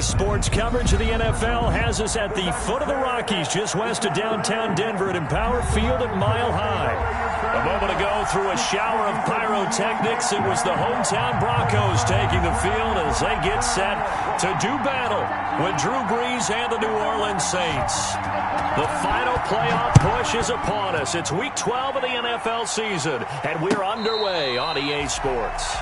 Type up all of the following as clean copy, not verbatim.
Sports coverage of the NFL has us at the foot of the Rockies, just west of downtown Denver at Empower Field at Mile High. A moment ago, through a shower of pyrotechnics, it was the hometown Broncos taking the field as they get set to do battle with Drew Brees and the New Orleans Saints. The final playoff push is upon us. It's Week 12 of the NFL season, and we're underway on EA Sports.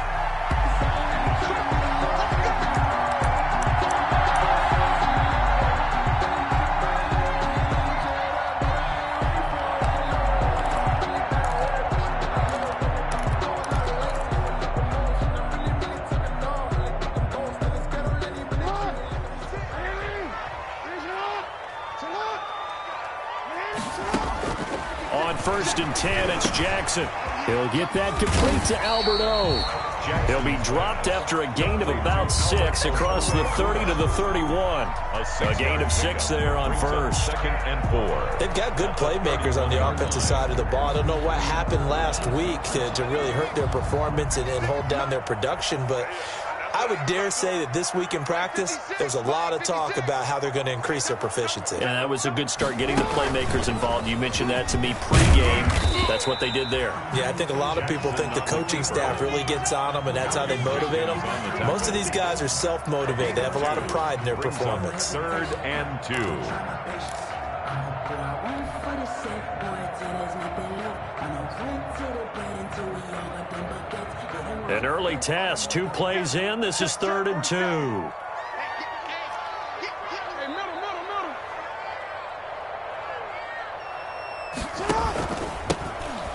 On 1st and 10, it's Jackson. He'll get that complete to Alberto. He'll be dropped after a gain of about 6 across the 30 to the 31. A gain of 6 there on 1st. 2nd and 4. They've got good playmakers on the offensive side of the ball. I don't know what happened last week to really hurt their performance and hold down their production, but I would dare say that this week in practice, there's a lot of talk about how they're going to increase their proficiency. Yeah, that was a good start, getting the playmakers involved. You mentioned that to me pregame. That's what they did there. Yeah, I think a lot of people think the coaching staff really gets on them, and that's how they motivate them. Most of these guys are self-motivated. They have a lot of pride in their performance. 3rd and 2. An early test, 2 plays in. This is 3rd and 2.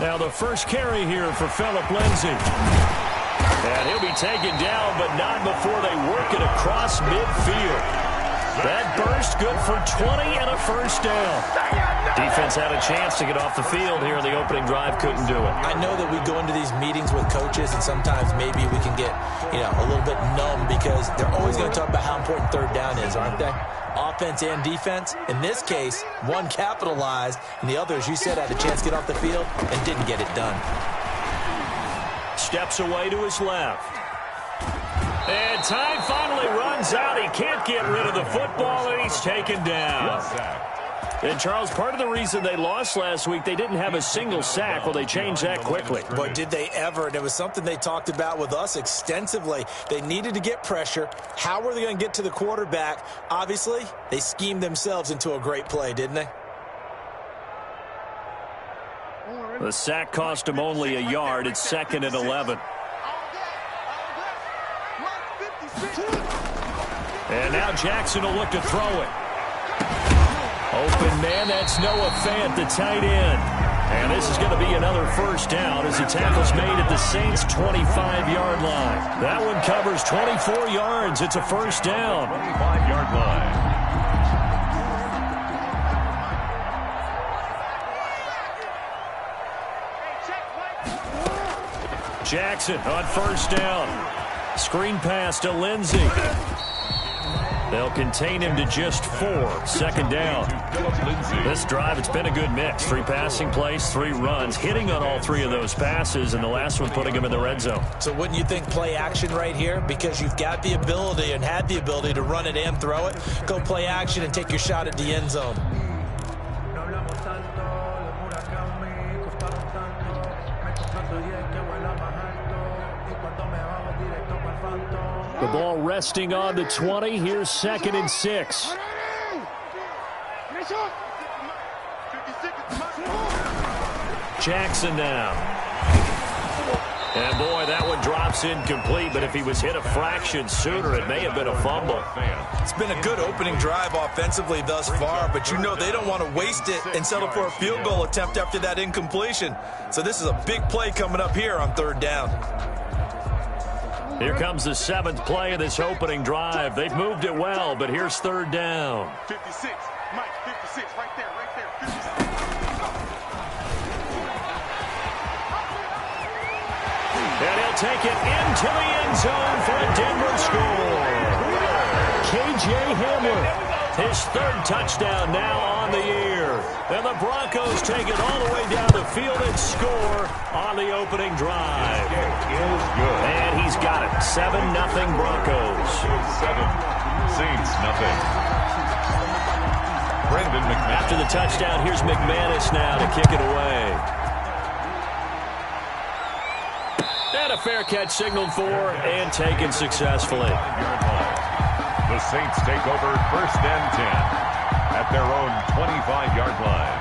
Now the first carry here for Phillip Lindsay. And he'll be taken down, but not before they work it across midfield. That burst good for 20 and a first down. Defense had a chance to get off the field here in the opening drive, couldn't do it. I know that we go into these meetings with coaches, and sometimes maybe we can get, a little bit numb because they're always going to talk about how important 3rd down is, aren't they? Offense and defense. In this case, one capitalized, and the other, as you said, had a chance to get off the field and didn't get it done. Steps away to his left. And time finally runs out. He can't get rid of the football, and he's taken down. And, Charles, part of the reason they lost last week, they didn't have a single sack. Well, they changed that quickly. But did they ever? And it was something they talked about with us extensively. They needed to get pressure. How were they going to get to the quarterback? Obviously, they schemed themselves into a great play, didn't they? The sack cost him only a yard. It's 2nd and 11. And now Jackson will look to throw it. Open man, that's Noah Fant, the tight end. And this is going to be another first down as the tackle's made at the Saints' 25-yard line. That one covers 24 yards. It's a first down. 25-yard line. Jackson on first down. Screen pass to Lindsay. They'll contain him to just 4. 2nd down. This drive, it's been a good mix. 3 passing plays, 3 runs, hitting on all 3 of those passes, and the last one putting him in the red zone. So wouldn't you think play action right here? Because you've got the ability and had the ability to run it and throw it. Go play action and take your shot at the end zone. The ball resting on the 20. Here's 2nd and 6. Jackson now. And, boy, that one drops incomplete, but if he was hit a fraction sooner, it may have been a fumble. It's been a good opening drive offensively thus far, but they don't want to waste it and settle for a field goal attempt after that incompletion. So this is a big play coming up here on 3rd down. Here comes the 7th play of this opening drive. They've moved it well, but here's 3rd down. 56, Mike, 56, right there, 56. And he'll take it into the end zone for a Denver score. K.J. Hamler, his 3rd touchdown now on the year. And the Broncos take it all the way down the field and score on the opening drive. And he's got it. 7-0 Broncos. Saints, nothing. Brendan McManus. After the touchdown, here's McManus now to kick it away. And a fair catch signaled for and taken successfully. The Saints take over 1st and 10 at their own 25-yard line.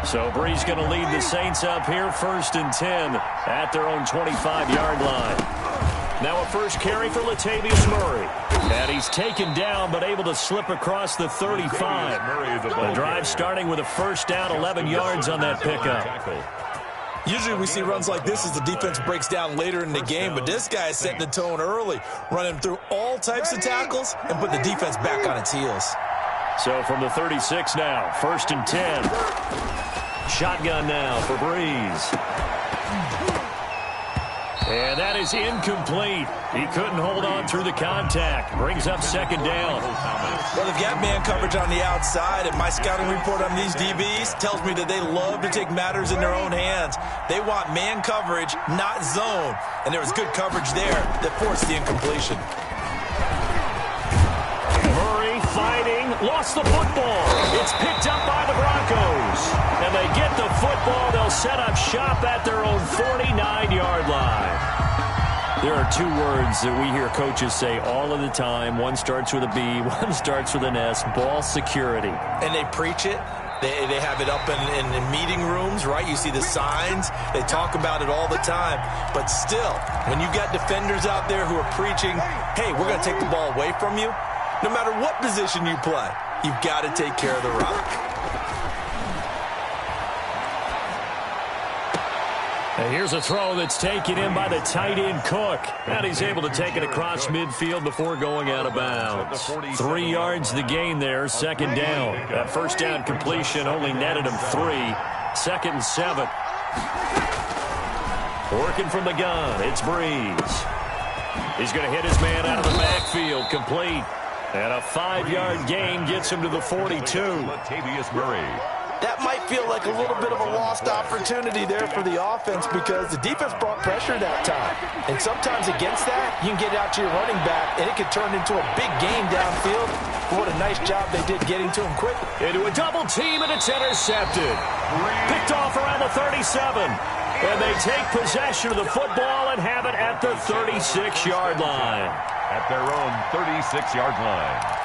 So Bree's going to lead the Saints up here 1st and 10 at their own 25-yard line. Now a first carry for Latavius Murray. And he's taken down but able to slip across the 35. The drive starting with a first down, 11 yards on that pickup. Usually we see runs like this as the defense breaks down later in the game, but this guy is setting the tone early, running through all types of tackles and put the defense back on its heels. So from the 36 now, 1st and 10. Shotgun now for Breeze. And that is incomplete. He couldn't hold on through the contact. Brings up 2nd down. Well, they've got man coverage on the outside, and my scouting report on these DBs tells me that they love to take matters in their own hands. They want man coverage, not zone. And there was good coverage there that forced the incompletion. Murray fighting, lost the football. It's picked up by the Broncos. And they get the football. They'll set up shop at their own 49-yard line. There are 2 words that we hear coaches say all of the time. One starts with a B, one starts with an S, ball security. And they preach it. They have it up in meeting rooms, right? You see the signs. They talk about it all the time. But still, when you've got defenders out there who are preaching, hey, we're going to take the ball away from you, no matter what position you play, you've got to take care of the rock. And here's a throw that's taken in by the tight end Cook. And he's able to take it across midfield before going out of bounds. 3 yards the gain there, 2nd down. That first down completion only netted him 3. 2nd and 7. Working from the gun, it's Breeze. He's going to hit his man out of the backfield, complete. And a 5-yard gain gets him to the 42. Latavius Murray. That might feel like a little bit of a lost opportunity there for the offense because the defense brought pressure that time. And sometimes against that, you can get out to your running back, and it could turn into a big game downfield. What a nice job they did getting to him quickly. Into a double team, and it's intercepted. Picked off around the 37. And they take possession of the football and have it at the 36-yard line. At their own 36-yard line.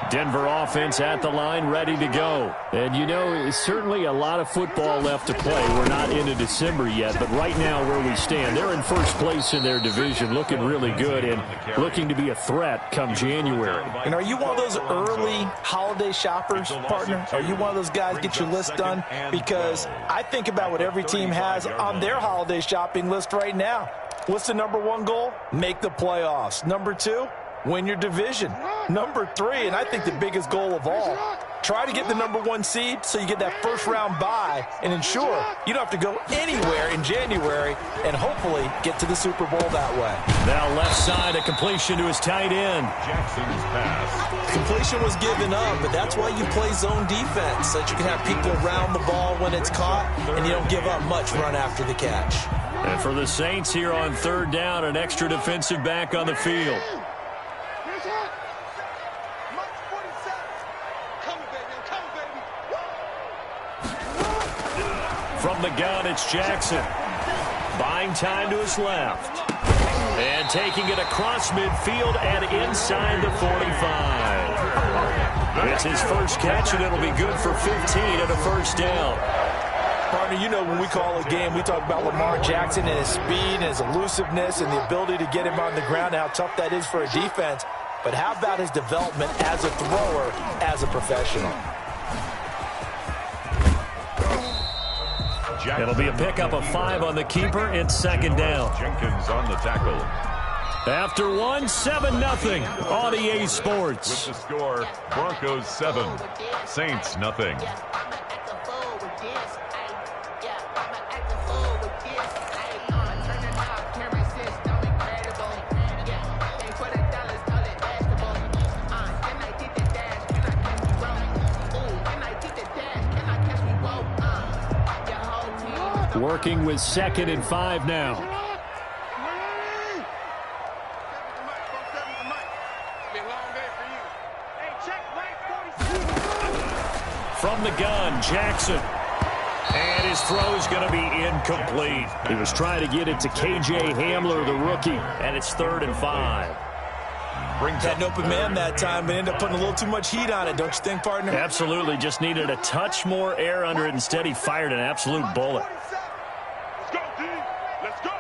Denver offense at the line, ready to go. And, you know, certainly a lot of football left to play. We're not into December yet, but right now where we stand, they're in first place in their division, looking really good and looking to be a threat come January. And are you one of those early holiday shoppers, partner? Are you one of those guys get your list done? Because I think about what every team has on their holiday shopping list right now. What's the number 1 goal? Make the playoffs. Number 2? Win your division. Number 3, and I think the biggest goal of all, try to get the number 1 seed so you get that first-round bye and ensure you don't have to go anywhere in January and hopefully get to the Super Bowl that way. Now left side, a completion to his tight end. Jackson's pass. Completion was given up, but that's why you play zone defense, so that you can have people around the ball when it's caught and you don't give up much run after the catch. And for the Saints here on 3rd down, an extra defensive back on the field. From the gun, it's Jackson. Buying time to his left. And taking it across midfield and inside the 45. It's his first catch, and it'll be good for 15 and a first down. Partner, you know when we call a game, we talk about Lamar Jackson and his speed and his elusiveness and the ability to get him on the ground and how tough that is for a defense. But how about his development as a thrower, as a professional? It'll be a pickup of 5 on the keeper. It's 2nd down. Jenkins on the tackle. After 1, 7-0 on EA Sports. With the score, Broncos 7, Saints nothing. working with 2nd and 5 now. From the gun, Jackson. And his throw is going to be incomplete. He was trying to get it to K.J. Hamler, the rookie, and it's 3rd and 5. Had an open man that time, but ended up putting a little too much heat on it, don't you think, partner? Absolutely. Just needed a touch more air under it. Instead, he fired an absolute bullet. Let's go, D. Let's go.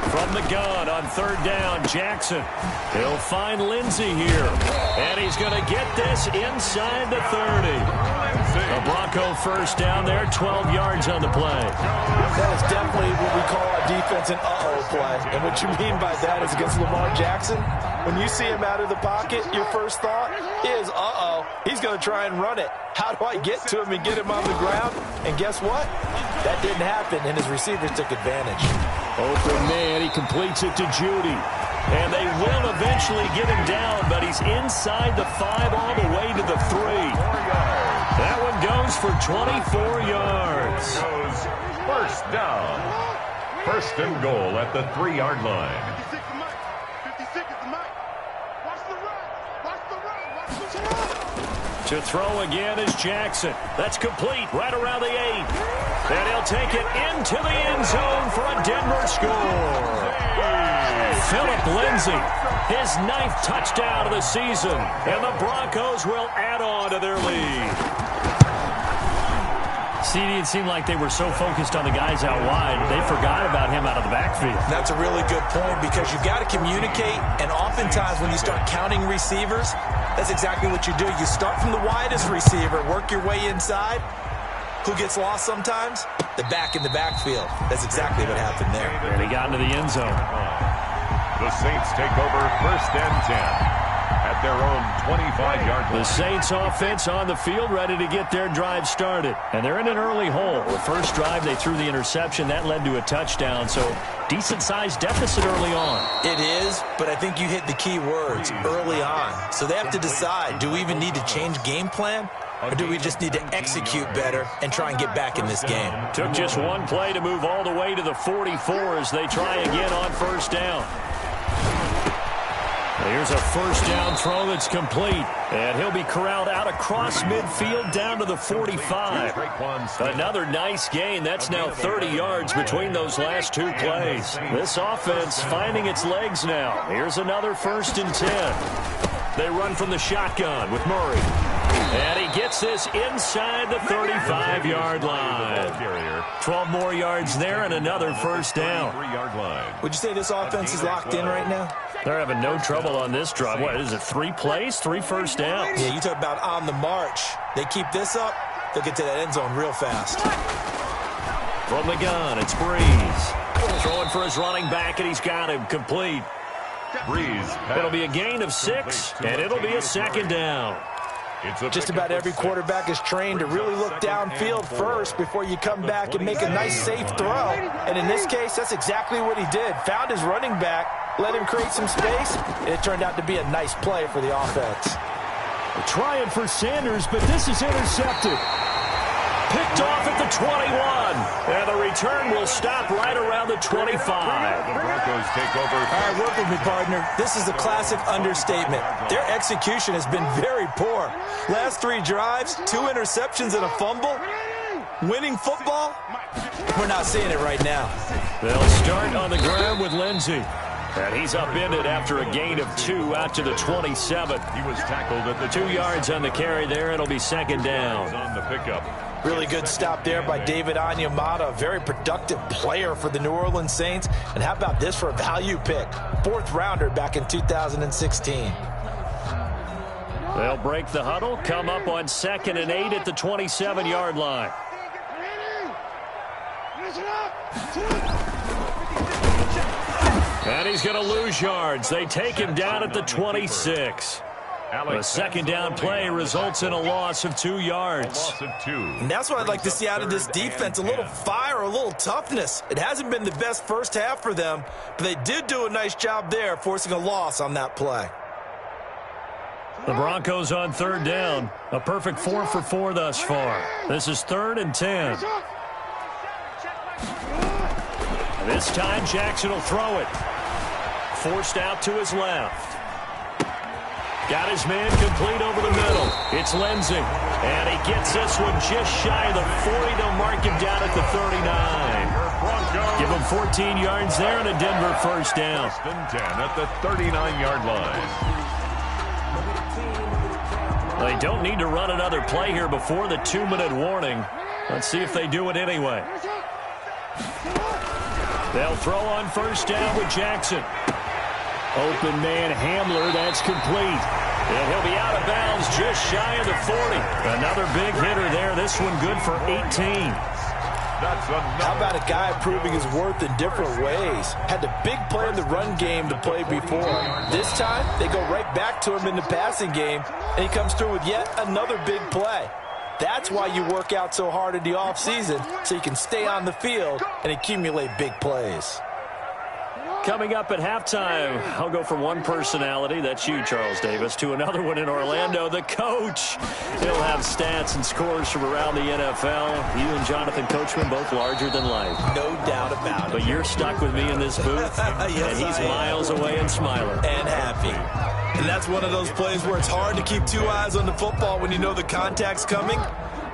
From the gun on 3rd down, Jackson. He'll find Lindsey here. And he's going to get this inside the 30. A Bronco first down there, 12 yards on the play. That is definitely what we call our defense an uh-oh play. And what you mean by that is against Lamar Jackson, when you see him out of the pocket, your first thought is, uh-oh, he's going to try and run it. How do I get to him and get him on the ground? And guess what? That didn't happen, and his receivers took advantage. Open man, he completes it to Judy. And they will eventually get him down, but he's inside the 5 all the way to the 3. That one goes for 24 yards. First down. 1st and goal at the 3-yard line. 56 is Mike. 56 is Mike. Watch the run. Watch the run. Watch the run. To throw again is Jackson. That's complete right around the 8. And he'll take it into the end zone for a Denver score. Phillip Lindsay, his 9th touchdown of the season. And the Broncos will add on to their lead. CD, it seemed like they were so focused on the guys out wide, they forgot about him out of the backfield. That's a really good point because you've got to communicate, and oftentimes when you start counting receivers, that's exactly what you do. You start from the widest receiver, work your way inside. Who gets lost sometimes? The back in the backfield. That's exactly what happened there. And he got into the end zone. The Saints take over 1st and 10. At their own 25-yard line. The Saints offense on the field, ready to get their drive started. And they're in an early hole. The first drive, they threw the interception. That led to a touchdown, so decent-sized deficit early on. It is, but I think you hit the key words, early on. So they have to decide, do we even need to change game plan? Or do we just need to execute better and try and get back in this game? Took just one play to move all the way to the 44 as they try again on 1st down. Here's a 1st down throw that's complete. And he'll be corralled out across midfield down to the 45. Another nice gain. That's now 30 yards between those last 2 plays. This offense finding its legs now. Here's another 1st and 10. They run from the shotgun with Murray. And he gets this inside the 35-yard line. 12 more yards there and another 1st down. 3-yard line. Would you say this offense is locked in right now? They're having no trouble on this drive. What is it, 3 plays, 3 first downs? Yeah, you talk about on the march. They keep this up, they'll get to that end zone real fast. From the gun, it's Breeze. Throwing for his running back, and he's got him complete. Breeze. It'll be a gain of 6, and it'll be a 2nd down. Just about every quarterback is trained to really look downfield first before you come back and make a nice, safe throw. And in this case, that's exactly what he did. Found his running back, let him create some space, and it turned out to be a nice play for the offense. They're trying for Sanders, but this is intercepted. Picked off at the 21. And the return will stop right around the 25. The Broncos take over. All right, work with me, partner. This is a classic understatement. Their execution has been very poor. Last 3 drives, 2 interceptions and a fumble. Winning football? We're not seeing it right now. They'll start on the ground with Lindsey. And he's upended after a gain of 2 out to the 27. He was tackled at the 2 yards on the carry there. It'll be 2nd down. On the pickup. Really good stop there by David Onyemata, a very productive player for the New Orleans Saints. And how about this for a value pick? 4th rounder back in 2016. They'll break the huddle, come up on 2nd and 8 at the 27-yard line. And he's going to lose yards. They take him down at the 26. A 2nd down play results in a loss of 2 yards. And that's what I'd like to see out of this defense, a little fire, a little toughness. It hasn't been the best first half for them, but they did do a nice job there, forcing a loss on that play. The Broncos on third down. A perfect 4 for 4 thus far. This is 3rd and 10. This time Jackson will throw it. Forced out to his left. Got his man complete over the middle. It's Lindsey. And he gets this one just shy of the 40. They'll mark him down at the 39. Give him 14 yards there and a Denver first down. 10 at the 39-yard line. They don't need to run another play here before the 2-minute warning. Let's see if they do it anyway. They'll throw on first down with Jackson. Open man Hamler, that's complete. And he'll be out of bounds just shy of the 40. Another big hitter there. This one good for 18. How about a guy proving his worth in different ways? Had the big play in the run game to play before. This time, they go right back to him in the passing game, and he comes through with yet another big play. That's why you work out so hard in the offseason, so you can stay on the field and accumulate big plays. Coming up at halftime, I'll go from one personality, that's you, Charles Davis, to another one in Orlando, the coach. He'll have stats and scores from around the NFL. You and Jonathan Coachman, both larger than life. No doubt about it. But you're stuck with me in this booth, yes, and he's miles away and smiling. And happy. And that's one of those plays where it's hard to keep two eyes on the football when you know the contact's coming,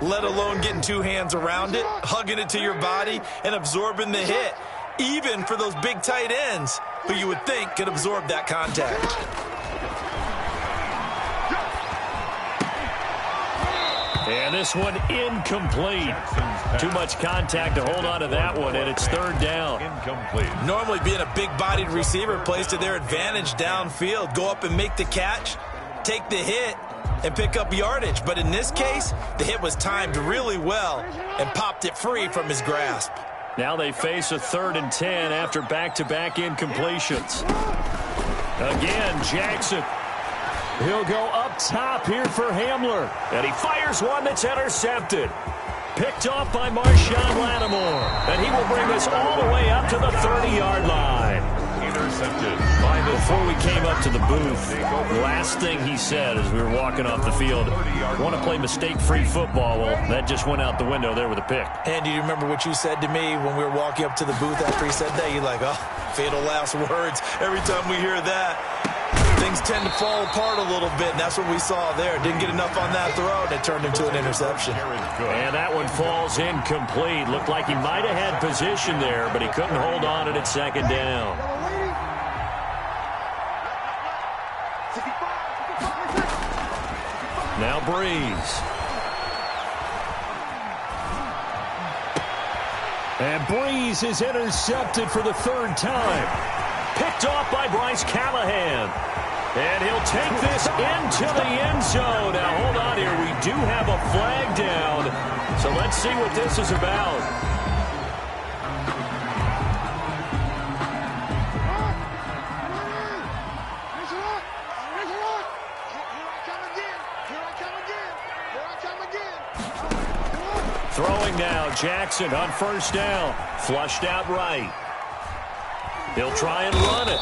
let alone getting two hands around it, hugging it to your body, and absorbing the hit. Even for those big tight ends who you would think could absorb that contact. And this one incomplete. Too much contact to hold on to that one, and it's 3rd down. Incomplete. Normally being a big-bodied receiver plays to their advantage downfield. Go up and make the catch, take the hit, and pick up yardage. But in this case, the hit was timed really well and popped it free from his grasp. Now they face a 3rd and 10 after back-to-back incompletions. Again, Jackson. He'll go up top here for Hamler. And he fires one that's intercepted. Picked off by Marshawn Lattimore. And he will bring us all the way up to the 30-yard line. Intercepted by the Before we came up to the booth, the last thing he said as we were walking off the field, want to play mistake-free football. Well, that just went out the window there with a pick. And do you remember what you said to me when we were walking up to the booth after he said that? You're like, oh, fatal last words. Every time we hear that, things tend to fall apart a little bit, and that's what we saw there. Didn't get enough on that throw, and it turned into an interception. And that one falls incomplete. Looked like he might have had position there, but he couldn't hold on at 2nd down. Now Breeze. And Breeze is intercepted for the 3rd time. Picked off by Bryce Callahan. And he'll take this into the end zone. Now, hold on here. We do have a flag down. So let's see what this is about. Throwing now, Jackson on first down. Flushed out right. He'll try and run it.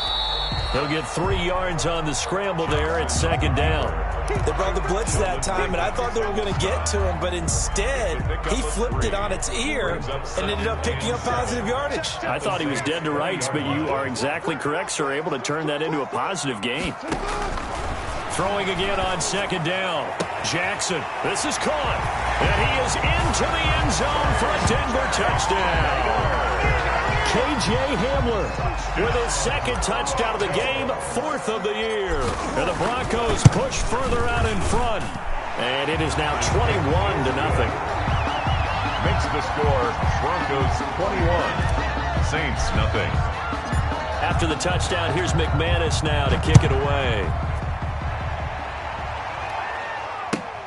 He'll get 3 yards on the scramble there at 2nd down. They brought the blitz that time, and I thought they were going to get to him, but instead, he flipped it on its ear and ended up picking up positive yardage. I thought he was dead to rights, but you are exactly correct, sir. Able to turn that into a positive gain. Throwing again on 2nd down. Jackson, this is caught. And he is into the end zone for a Denver touchdown. K.J. Hamler with his 2nd touchdown of the game, 4th of the year. And the Broncos push further out in front. And it is now 21-0. Makes the score Broncos 21, Saints nothing. After the touchdown, here's McManus now to kick it away.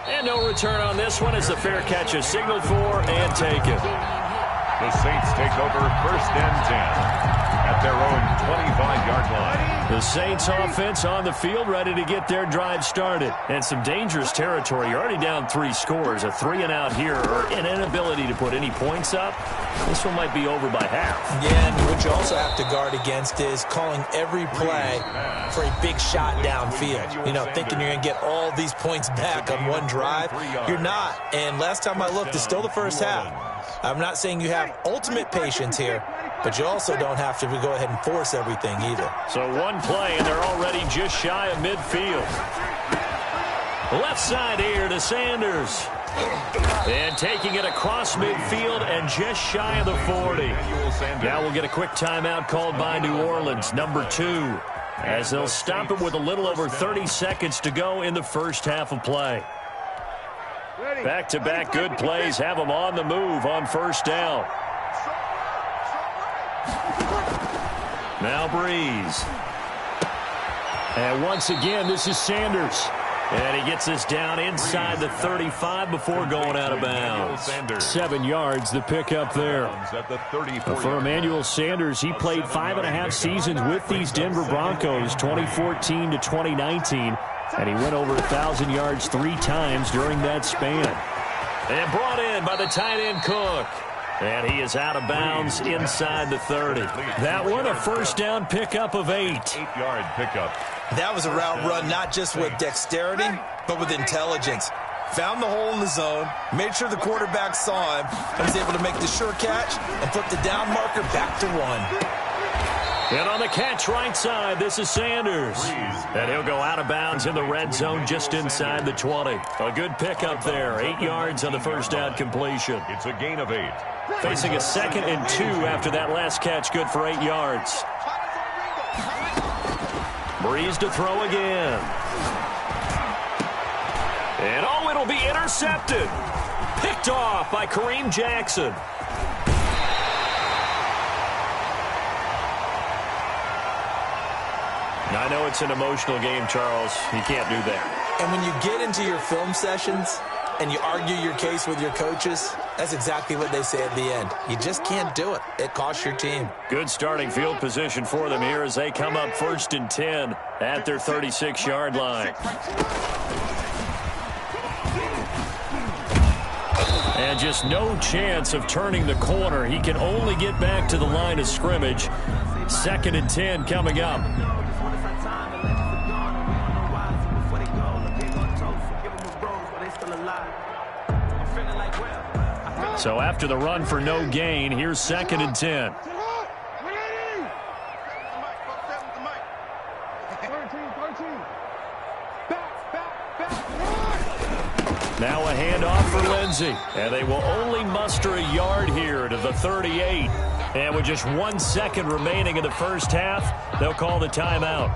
And no return on this one as the fair catch is signaled for and taken. The Saints take over 1st and 10 at their own 25-yard line. The Saints offense on the field ready to get their drive started. And some dangerous territory. You're already down 3 scores. A 3-and-out here or an inability to put any points up. This one might be over by half. Yeah, and what you also have to guard against is calling every play for a big shot downfield. You know, thinking you're going to get all these points back on one drive. You're not. And last time I looked, it's still the first half. I'm not saying you have ultimate patience here, but you also don't have to go ahead and force everything either. So one play, and they're already just shy of midfield. Left side here to Sanders. And taking it across midfield and just shy of the 40. Now we'll get a quick timeout called by New Orleans, number 2, as they'll stop it with a little over 30 seconds to go in the first half of play. Back-to-back good plays have them on the move on first down. Now Breeze. And once again, this is Sanders. And he gets us down inside the 35 before going out of bounds. 7 yards, the pickup there. For Emmanuel Sanders, he played 5.5 seasons with these Denver Broncos, 2014 to 2019. And he went over 1,000 yards 3 times during that span. And brought in by the tight end Cook. And he is out of bounds inside the 30. That one, a first down pickup of 8. 8-yard pickup. That was a route run not just with dexterity, but with intelligence. Found the hole in the zone, made sure the quarterback saw him, and was able to make the sure catch and put the down marker back to 1. And on the catch right side, this is Sanders. And he'll go out of bounds in the red zone just inside the 20. A good pickup there. 8 yards on the first down completion. It's a gain of 8. Facing a 2nd and 2 after that last catch, good for 8 yards. Breeze to throw again. And oh, it'll be intercepted. Picked off by Kareem Jackson. I know it's an emotional game, Charles. You can't do that. And when you get into your film sessions and you argue your case with your coaches, that's exactly what they say at the end. You just can't do it. It costs your team. Good starting field position for them here as they come up 1st and 10 at their 36-yard line. And just no chance of turning the corner. He can only get back to the line of scrimmage. 2nd and 10 coming up. So after the run for no gain, here's 2nd and 10. Now a handoff for Lindsey. And they will only muster a yard here to the 38. And with just 1 second remaining in the first half, they'll call the timeout.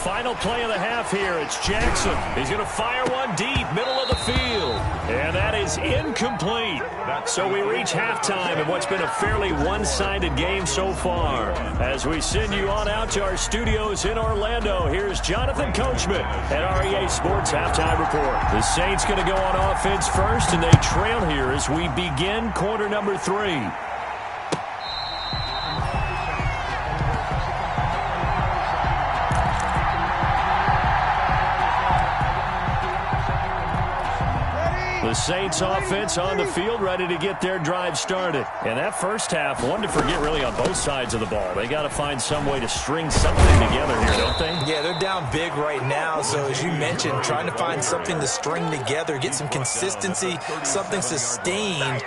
Final play of the half here. It's Jackson. He's going to fire one deep, middle of the field. And that is incomplete. So we reach halftime in what's been a fairly one-sided game so far. As we send you on out to our studios in Orlando, here's Jonathan Coachman at REA Sports Halftime Report. The Saints going to go on offense first, and they trail here as we begin quarter number 3. The Saints offense on the field, ready to get their drive started. And that first half, one to forget really on both sides of the ball. They got to find some way to string something together here, don't they? Yeah, they're down big right now. So as you mentioned, trying to find something to string together, get some consistency, something sustained,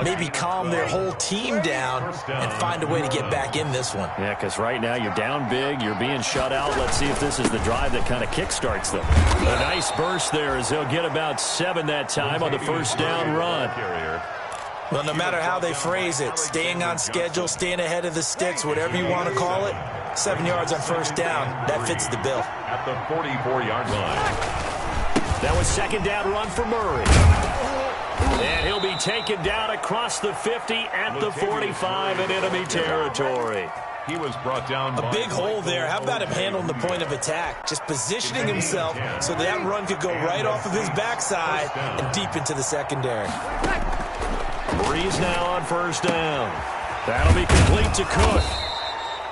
maybe calm their whole team down and find a way to get back in this one. Yeah, because right now you're down big, you're being shut out. Let's see if this is the drive that kind of kickstarts them. A nice burst there as they'll get about 7 that time on the first down run. Well, no matter how they phrase it, staying on schedule, staying ahead of the sticks, whatever you want to call it, 7 yards on first down, that fits the bill. At the 44-yard line. That was 2nd down run for Murray. And he'll be taken down across the 50 at the 45 in enemy territory. He was brought down. A big hole there. How about him handling the point of attack? Just positioning himself so that run could go right off of his backside and deep into the secondary. Breeze now on first down. That'll be complete to Cook.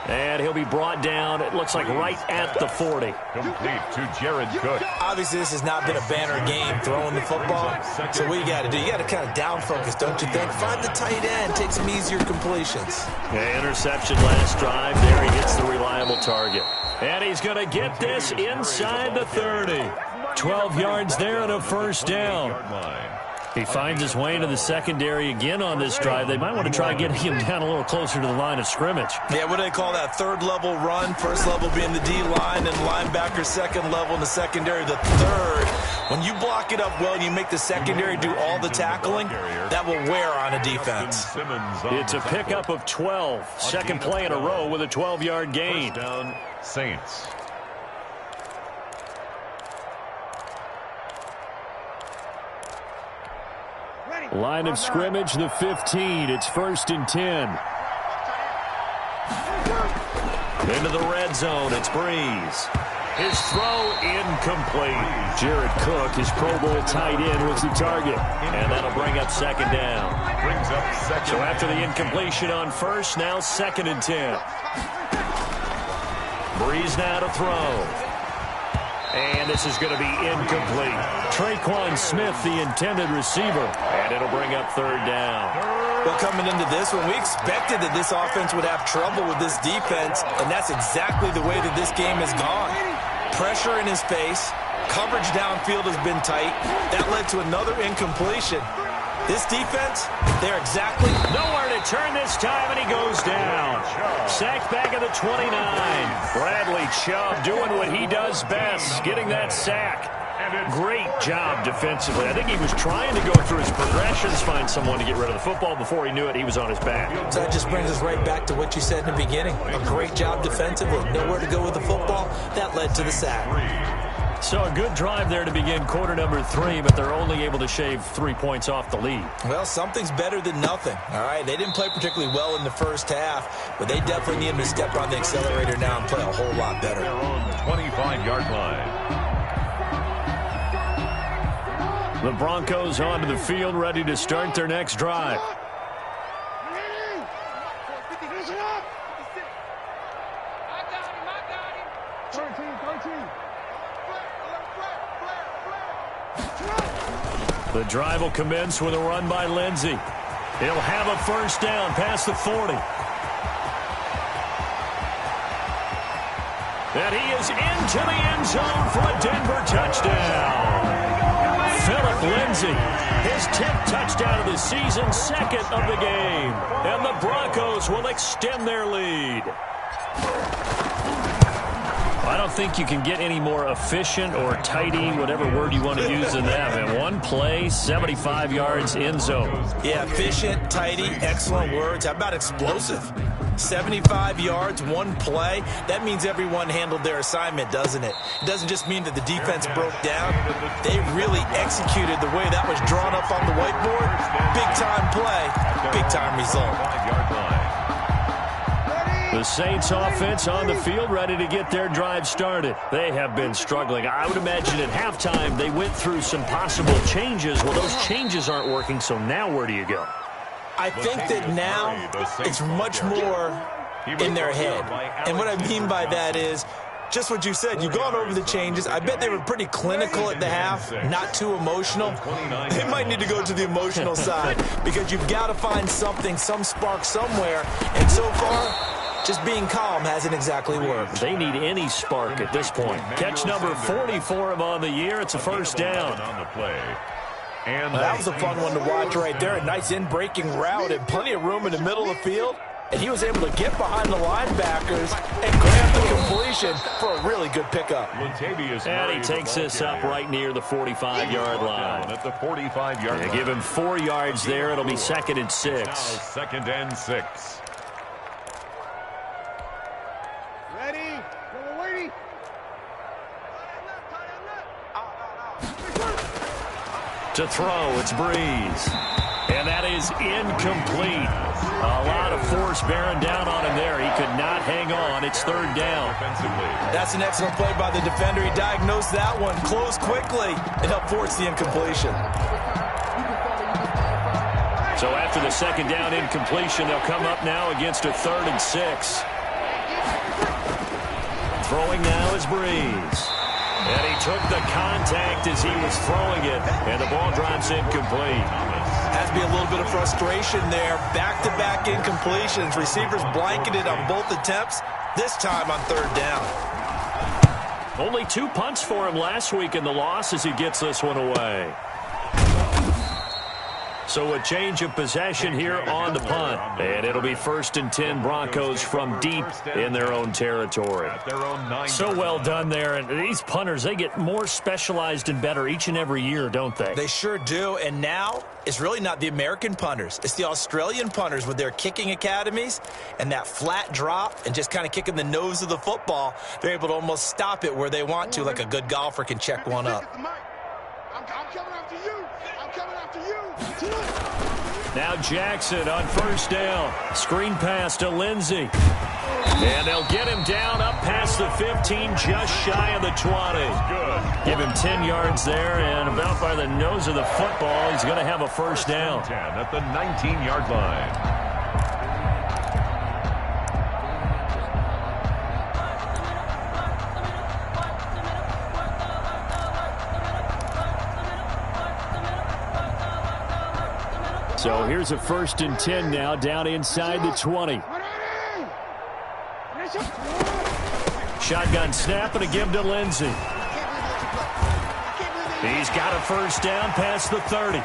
And he'll be brought down, it looks like, right at the 40. Complete to Jared Cook. Obviously, this has not been a banner game throwing the football. So what you got to do, you got to kind of down focus, don't you think? Find the tight end, take some easier completions. Yeah, interception last drive. There he hits the reliable target. And he's going to get this inside the 30. 12 yards there and a first down. He finds his way into the secondary again on this drive. They might want to try getting him down a little closer to the line of scrimmage. Yeah, what do they call that? Third level run. First level being the D-line and linebacker. Second level in the secondary, the third. When you block it up well and you make the secondary do all the tackling, that will wear on a defense. It's a pickup of 12. Second play in a row with a 12-yard gain. First down, Saints. Line of scrimmage, the 15. It's 1st and 10. Into the red zone, it's Breeze. His throw incomplete. Jared Cook, his Pro Bowl tight end, was the target. And that'll bring up second down. Brings up second. So after the incompletion on first, now 2nd and 10. Breeze now to throw. And this is going to be incomplete. Traquan Smith, the intended receiver. And it'll bring up 3rd down. Well, coming into this one, we expected that this offense would have trouble with this defense, and that's exactly the way that this game has gone. Pressure in his face. Coverage downfield has been tight. That led to another incompletion. This defense, they're exactly nowhere to turn this time, and he goes down. Sacked back at the 29. Bradley Chubb doing what he does best, getting that sack. Great job defensively. I think he was trying to go through his progressions, find someone to get rid of the football. Before he knew it, he was on his back. So that just brings us right back to what you said in the beginning. A great job defensively. Nowhere to go with the football. That led to the sack. So a good drive there to begin quarter number 3, but they're only able to shave 3 points off the lead. Well, something's better than nothing. All right, they didn't play particularly well in the first half, but they definitely need him to step on the accelerator now and play a whole lot better. Their own 25-yard line. The Broncos onto the field, ready to start their next drive. The drive will commence with a run by Lindsey. He'll have a first down past the 40. And he is into the end zone for a Denver touchdown. Philip Lindsay, his 10th touchdown of the season, 2nd of the game. And the Broncos will extend their lead. I don't think you can get any more efficient or tidy, whatever word you want to use in that. And one play, 75 yards, end zone. Yeah, efficient, tidy, excellent words. How about explosive? 75 yards, one play. That means everyone handled their assignment, doesn't it? It doesn't just mean that the defense broke down. They really executed the way that was drawn up on the whiteboard. Big-time play, big-time result. The Saints offense on the field, ready to get their drive started. They have been struggling. I would imagine at halftime they went through some possible changes. Well, those changes aren't working, so now where do you go? I think that now it's much more in their head. And what I mean by that is just what you said. You've gone over the changes. I bet they were pretty clinical at the half, not too emotional. They might need to go to the emotional side because you've got to find something, some spark somewhere. And so far, just being calm hasn't exactly worked. They need any spark at this point. Catch number 40 for him on the year. It's a first down. On the play. And that was a fun one to watch right there. A nice in-breaking route and plenty of room in the middle of the field. And he was able to get behind the linebackers and grab the completion for a really good pickup. And he takes this up right near the 45-yard line. At the 45-yard line. Give him 4 yards there. It'll be 2nd and 6. Now 2nd and 6. Ready? We're waiting. To throw, it's Breeze. And that is incomplete. A lot of force bearing down on him there. He could not hang on. It's 3rd down. That's an excellent play by the defender. He diagnosed that one, closed quickly, and helped force the incompletion. So after the second down incompletion, they'll come up now against a 3rd and 6. Throwing now is Breeze. And he took the contact as he was throwing it, and the ball drops incomplete. Has to be a little bit of frustration there. Back-to-back incompletions. Receivers blanketed on both attempts, this time on 3rd down. Only 2 punts for him last week in the loss as he gets this one away. So a change of possession here on the punt. And it'll be 1st and 10 Broncos from deep in their own territory. So well done there. And these punters, they get more specialized and better each and every year, don't they? They sure do. And now it's really not the American punters. It's the Australian punters with their kicking academies and that flat drop and just kind of kicking the nose of the football. They're able to almost stop it where they want to, like a good golfer can check one up. I'm coming after you. I'm coming after you. Now Jackson on 1st down. Screen pass to Lindsey. And they'll get him down up past the 15, just shy of the 20. Good. Give him 10 yards there, and about by the nose of the football, he's going to have a 1st down. 10 at the 19-yard line. So here's a 1st and 10 now, down inside the 20. Shotgun snap and a give to Lindsey. He's got a 1st down past the 30.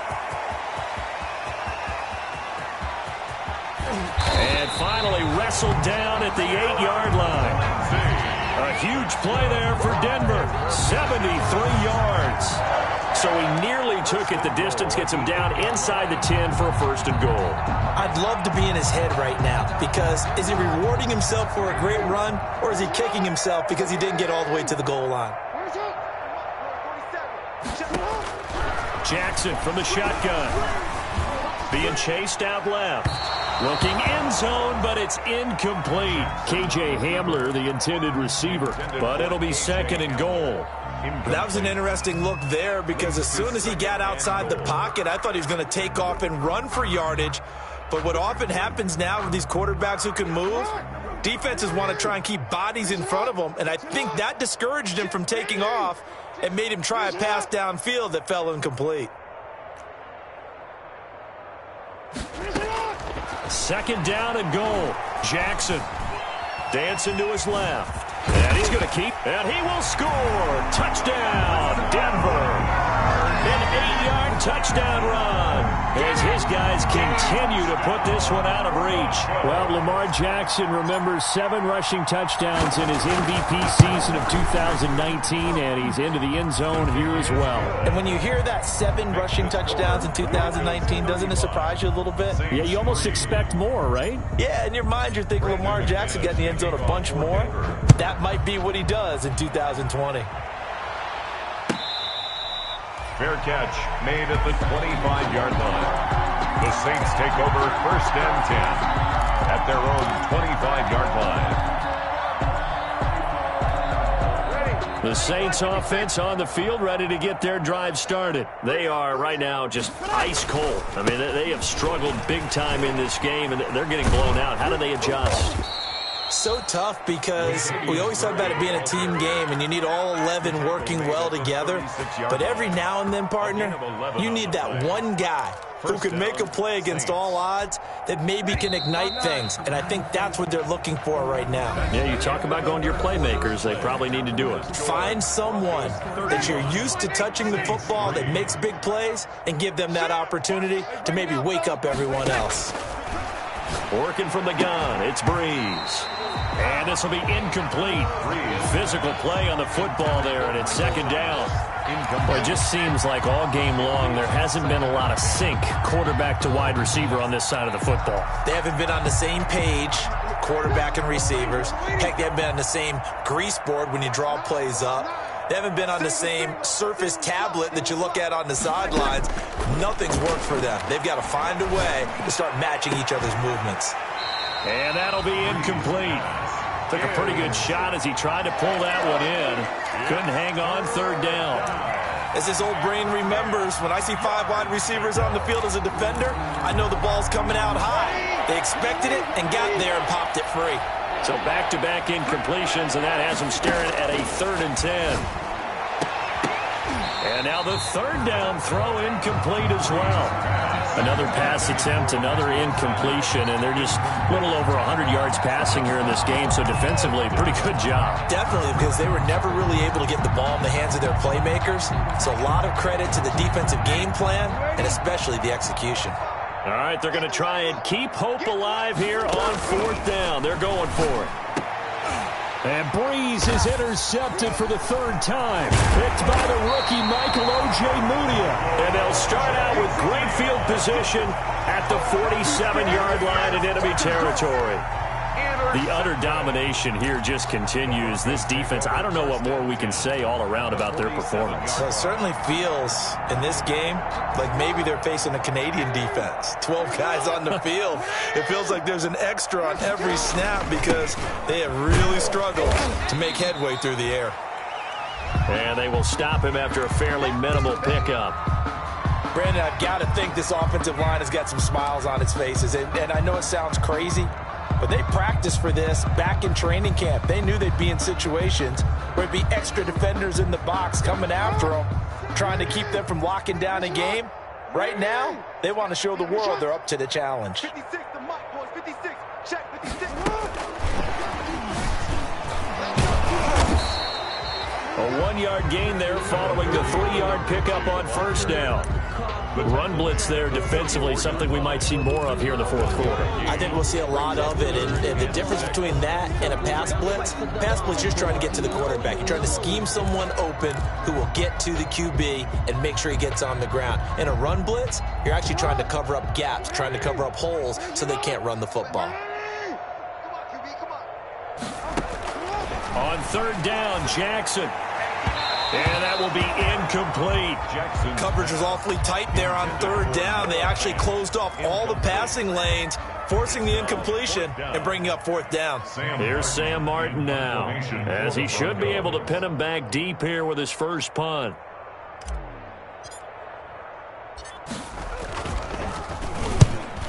And finally wrestled down at the 8-yard line. A huge play there for Denver. 73 yards. So he nearly took it the distance, gets him down inside the 10 for a 1st and goal. I'd love to be in his head right now, because is he rewarding himself for a great run, or is he kicking himself because he didn't get all the way to the goal line? Jackson from the shotgun. Being chased out left. Looking end zone, but it's incomplete. KJ Hamler, the intended receiver. But it'll be 2nd and goal. That was an interesting look there, because as soon as he got outside the pocket, I thought he was going to take off and run for yardage. But what often happens now with these quarterbacks who can move, defenses want to try and keep bodies in front of them, and I think that discouraged him from taking off and made him try a pass downfield that fell incomplete. 2nd down and goal. Jackson dancing to his left. And he's going to keep, and he will score. Touchdown, Denver. An 8-yard touchdown run as his guys continue to put this one out of reach. Well, Lamar Jackson remembers 7 rushing touchdowns in his MVP season of 2019, and he's into the end zone here as well. And when you hear that 7 rushing touchdowns in 2019, doesn't it surprise you a little bit? Yeah, you almost expect more, right? Yeah, in your mind, you're thinking Lamar Jackson got in the end zone a bunch more. That might be what he does in 2020. Fair catch made at the 25-yard line. The Saints take over 1st and 10 at their own 25-yard line. The Saints offense on the field, ready to get their drive started. They are right now just ice cold. I mean, they have struggled big time in this game, and they're getting blown out. How do they adjust? So tough, because we always talk about it being a team game and you need all 11 working well together. But every now and then, partner, you need that one guy who can make a play against all odds that maybe can ignite things. And I think that's what they're looking for right now. Yeah, you talk about going to your playmakers. They probably need to do it. Find someone that you're used to touching the football that makes big plays and give them that opportunity to maybe wake up everyone else. Working from the gun, it's Breeze. And this will be incomplete. Physical play on the football there, and it's 2nd down. Well, it just seems like all game long there hasn't been a lot of sync quarterback to wide receiver on this side of the football. They haven't been on the same page, quarterback and receivers. Heck, they haven't been on the same grease board when you draw plays up. They haven't been on the same Surface tablet that you look at on the sidelines. Nothing's worked for them. They've got to find a way to start matching each other's movements. And that'll be incomplete. Took a pretty good shot as he tried to pull that one in. Couldn't hang on 3rd down. As his old brain remembers, when I see 5 wide receivers on the field as a defender, I know the ball's coming out high. They expected it and got there and popped it free. So back-to-back incompletions, and that has him staring at a 3rd and 10. And now the 3rd down throw incomplete as well. Another pass attempt, another incompletion, and they're just a little over 100 yards passing here in this game, so defensively, pretty good job. Definitely, because they were never really able to get the ball in the hands of their playmakers. So a lot of credit to the defensive game plan, and especially the execution. All right, they're going to try and keep hope alive here on 4th down. They're going for it. And Breeze is intercepted for the 3rd time. Picked by the rookie Michael Ojemudia. And they'll start out with great field position at the 47-yard line in enemy territory. The utter domination here just continues. This defense, I don't know what more we can say all around about their performance. Well, it certainly feels in this game like maybe they're facing a Canadian defense. 12 guys on the field. It feels like there's an extra on every snap because they have really struggled to make headway through the air. And they will stop him after a fairly minimal pickup. Brandon, I've got to think this offensive line has got some smiles on its faces. And I know it sounds crazy, but they practiced for this back in training camp. They knew they'd be in situations where it'd be extra defenders in the box coming after them, trying to keep them from locking down a game. Right now, they want to show the world they're up to the challenge. 56, the mic, boys. 56. Check 56. A 1-yard gain there following the 3-yard pickup on 1st down. Run blitz there defensively, something we might see more of here in the 4th quarter. I think we'll see a lot of it, and the difference between that and a pass blitz you're just trying to get to the quarterback. You're trying to scheme someone open who will get to the QB and make sure he gets on the ground. In a run blitz, you're actually trying to cover up gaps, trying to cover up holes so they can't run the football. On 3rd down, Jackson. And that will be incomplete. Coverage was awfully tight there on 3rd down. They actually closed off all the passing lanes, forcing the incompletion and bringing up 4th down. Here's Sam Martin now, as he should be able to pin him back deep here with his first punt.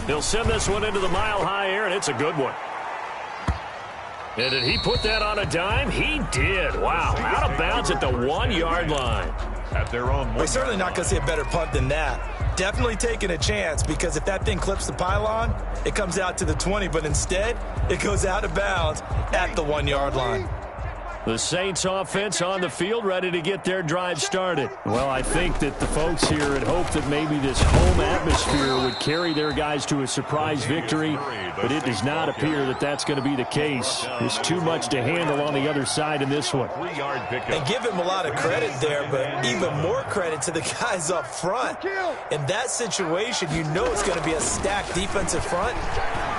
He'll send this one into the mile-high air, and it's a good one. And did he put that on a dime? He did. Wow, out of bounds at the 1-yard line. At their own. We're certainly not going to see a better punt than that. Definitely taking a chance, because if that thing clips the pylon, it comes out to the 20, but instead, it goes out of bounds at the 1-yard line. The Saints offense on the field, ready to get their drive started. Well, I think that the folks here had hoped that maybe this home atmosphere would carry their guys to a surprise victory, but it does not appear that that's going to be the case. There's too much to handle on the other side in this one. And give him a lot of credit there, but even more credit to the guys up front. In that situation, you know it's going to be a stacked defensive front,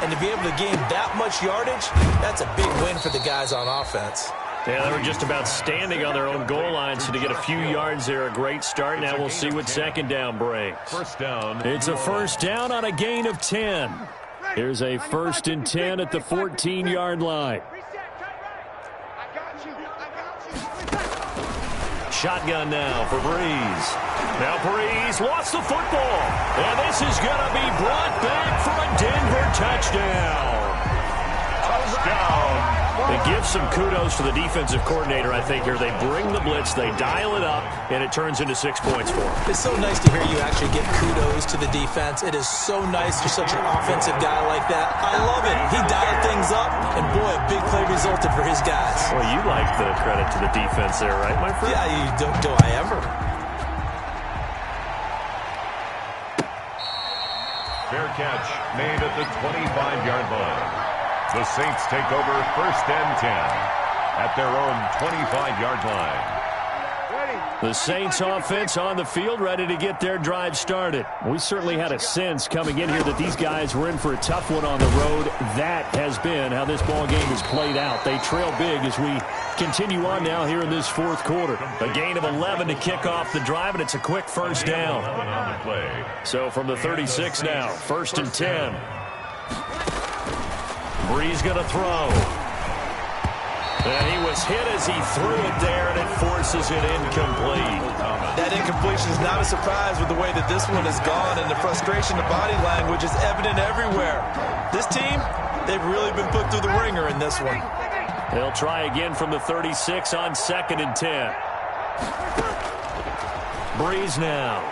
and to be able to gain that much yardage, that's a big win for the guys on offense. Yeah, they were just about standing on their own goal line, so to get a few yards there, a great start. Now we'll see what 2nd down brings. 1st down. It's a 1st down on a gain of 10. Here's a 1st and 10 at the 14-yard line. Shotgun now for Breeze. Now Breeze lost the football. And this is going to be brought back for a Denver touchdown. Touchdown. They give some kudos to the defensive coordinator, I think, here. They bring the blitz, they dial it up, and it turns into 6 points for them. It's so nice to hear you actually give kudos to the defense. It is so nice you're such an offensive guy like that. I love it. He dialed things up, and boy, a big play resulted for his guys. Well, you like the credit to the defense there, right, my friend? Yeah, do I ever? Fair catch made at the 25-yard line. The Saints take over 1st and 10 at their own 25-yard line. The Saints offense on the field, ready to get their drive started. We certainly had a sense coming in here that these guys were in for a tough one on the road. That has been how this ball game has played out. They trail big as we continue on now here in this 4th quarter. A gain of 11 to kick off the drive, and it's a quick 1st down. So from the 36 now, 1st and 10. Breeze going to throw. And he was hit as he threw it there, and it forces it incomplete. That incompletion is not a surprise with the way that this one has gone, and the frustration, the body language is evident everywhere. This team, they've really been put through the ringer in this one. They'll try again from the 36 on 2nd and 10. Breeze now.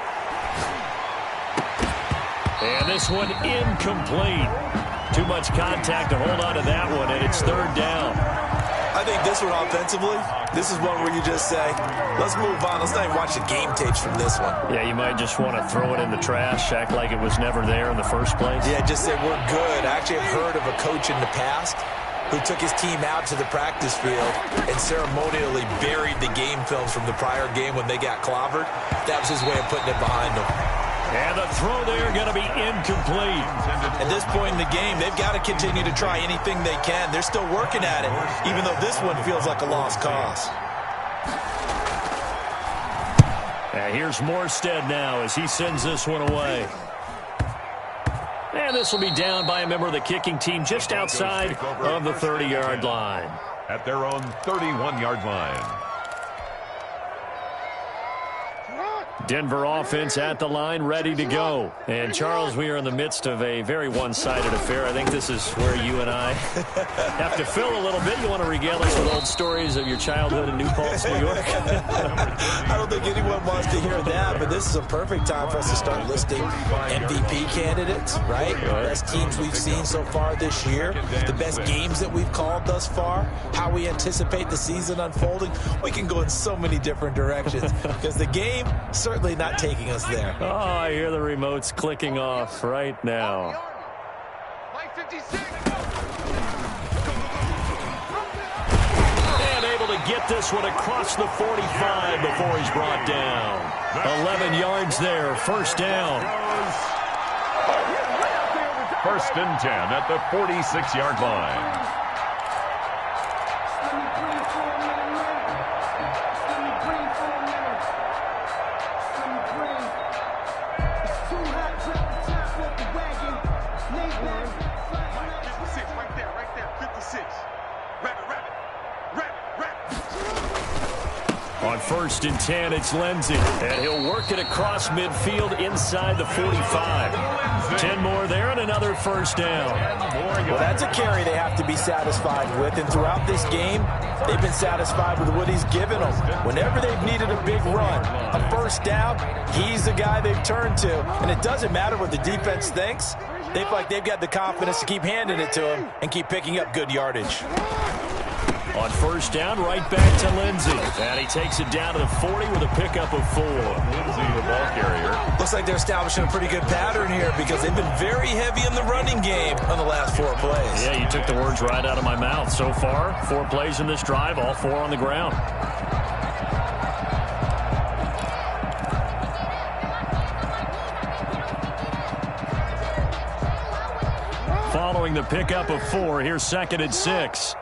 And this one incomplete. Too much contact to hold on to that one, and it's 3rd down. I think this one offensively, this is one where you just say, let's move on. Let's not even watch the game tapes from this one. Yeah, you might just want to throw it in the trash, act like it was never there in the first place. Yeah, just say we're good. I actually have heard of a coach in the past who took his team out to the practice field and ceremonially buried the game films from the prior game when they got clobbered. That was his way of putting it behind them. And the throw there going to be incomplete. At this point in the game, they've got to continue to try anything they can. They're still working at it, even though this one feels like a lost cause. And here's Morstead now as he sends this one away. And this will be down by a member of the kicking team just outside of the 30-yard line. At their own 31-yard line. Denver offense at the line, ready to go. And, Charles, we are in the midst of a very one-sided affair. I think this is where you and I have to fill a little bit. You want to regale us with old stories of your childhood in New Paltz, New York? I don't think anyone wants to hear that, but this is a perfect time for us to start listing MVP candidates, right? Best teams we've seen so far this year, the best games that we've called thus far, how we anticipate the season unfolding. We can go in so many different directions because the game certainly not taking us there. Oh, I hear the remotes clicking off right now. And able to get this one across the 45 before he's brought down. 11 yards there, 1st down. 1st and 10 at the 46-yard line. On 1st and 10, it's Lindsey. And he'll work it across midfield inside the 45. 10 more there and another 1st down. Well, that's a carry they have to be satisfied with. And throughout this game, they've been satisfied with what he's given them. Whenever they've needed a big run, a 1st down, he's the guy they've turned to. And it doesn't matter what the defense thinks. They feel like they've got the confidence to keep handing it to him and keep picking up good yardage. On 1st down, right back to Lindsey. And he takes it down to the 40 with a pickup of 4. Lindsey, the ball carrier. Looks like they're establishing a pretty good pattern here because they've been very heavy in the running game on the last 4 plays. Yeah, you took the words right out of my mouth. So far, 4 plays in this drive, all 4 on the ground. Following the pickup of 4, here's 2nd and 6.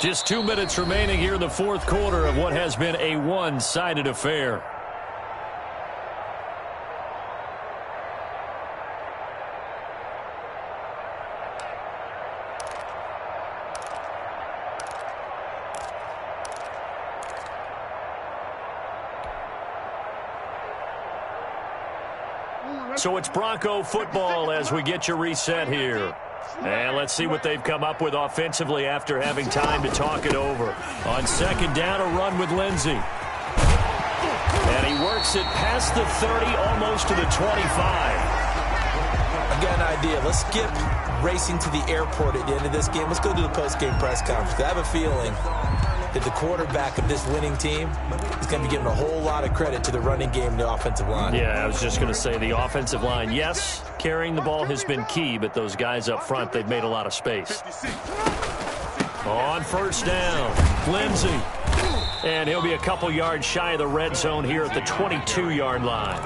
Just 2 minutes remaining here in the 4th quarter of what has been a one-sided affair. So it's Bronco football as we get you reset here. And let's see what they've come up with offensively after having time to talk it over. On 2nd down, a run with Lindsey. And he works it past the 30, almost to the 25. I've got an idea. Let's skip racing to the airport at the end of this game. Let's go to the post-game press conference. I have a feeling that the quarterback of this winning team is going to be giving a whole lot of credit to the running game and the offensive line. Yeah, I was just going to say the offensive line, yes, carrying the ball has been key, but those guys up front, they've made a lot of space. On 1st down, Lindsey. And he'll be a couple yards shy of the red zone here at the 22-yard line.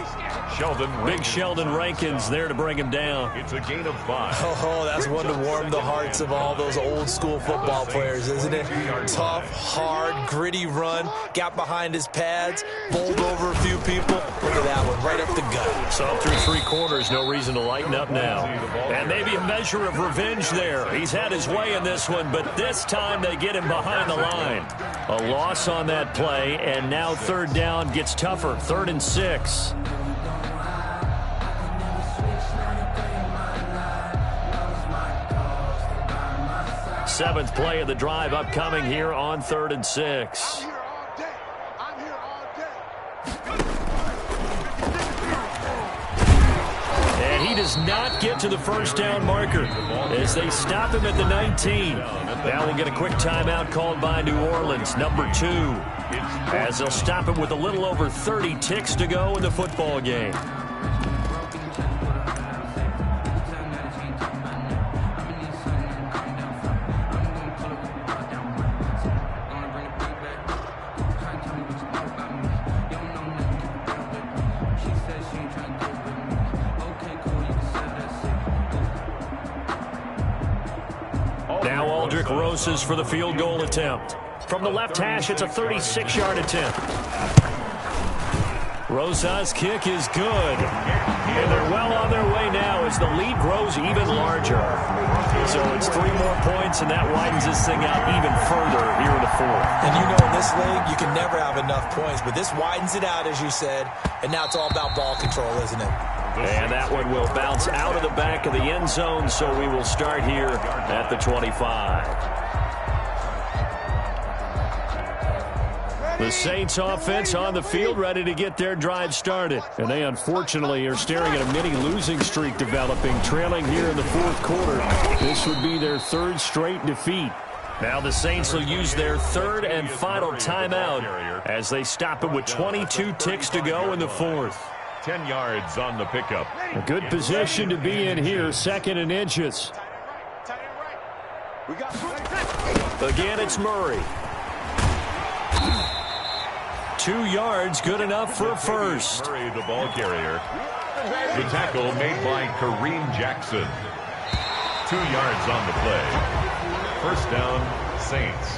Big Sheldon Rankins there to bring him down. It's a gain of 5. Oh, that's one to warm the hearts of all those old school football players, isn't it? Tough, hard, gritty run, got behind his pads, bowled over a few people. Look at that one, right up the gut. So through 3 quarters, no reason to lighten up now. And maybe a measure of revenge there. He's had his way in this one, but this time they get him behind the line. A loss on that play, and now 3rd down gets tougher. 3rd and 6. Seventh play of the drive upcoming here on 3rd and 6. I'm here all day. And he does not get to the 1st down marker as they stop him at the 19. Now we'll get a quick timeout called by New Orleans, number 2, as they'll stop him with a little over 30 ticks to go in the football game. Roses for the field goal attempt. From the left hash, it's a 36-yard attempt. Rosa's kick is good. And they're well on their way now as the lead grows even larger. So it's 3 more points, and that widens this thing out even further here in the 4th. And you know, in this league, you can never have enough points, but this widens it out, as you said, and now it's all about ball control, isn't it? And that one will bounce out of the back of the end zone, so we will start here at the 25. The Saints offense on the field, ready to get their drive started. And they unfortunately are staring at a mini losing streak developing, trailing here in the 4th quarter. This would be their 3rd straight defeat. Now the Saints will use their 3rd and final timeout as they stop it with 22 ticks to go in the 4th. 10 yards on the pickup. A good position to be in here, 2nd and inches. Again, it's Murray. 2 yards, good enough for a first. Murray, the ball carrier. The tackle made by Kareem Jackson. 2 yards on the play. 1st down, Saints.